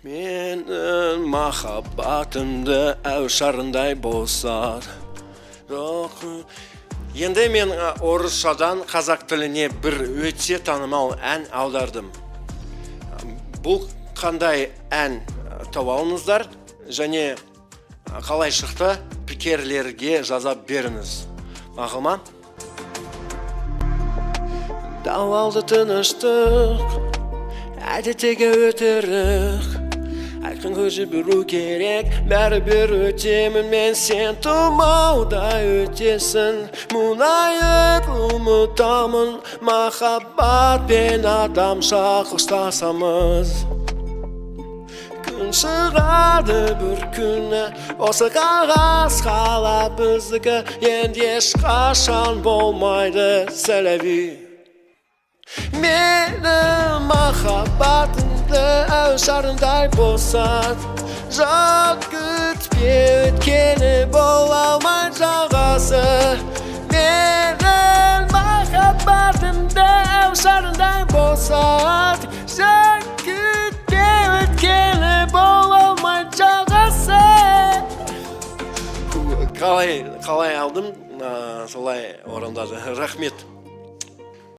Менің махаббатымды әушарындай болса. Енді мен орысшадан қазақ тіліне бір өте танымал ән аудардым. Бұл қандай ән таба алыңыздар және қалай шықты пікірлерге жазып беріңіз. Мақұл ма? Дауалды тыныштық, әдеттегі өтірік. Айқын көзі біру керек, бәрібір өтемін мен, сен тұмауда өтесің. Мұңайып ұмытамын, махаббат пен адамша қоштасамыз. Күн шығады бір күні, осы қағаз қала біздікі, енді ешқашан болмайды сәлеви. Менің махаббатымды әушарындай болса, жат күтпе өткені бола алмай жағасы. Менің махаббатымды әушарындай болса, жат күтпе өткені бола алмай жағасы. Қалай алдым, солай орындады. Рахмет.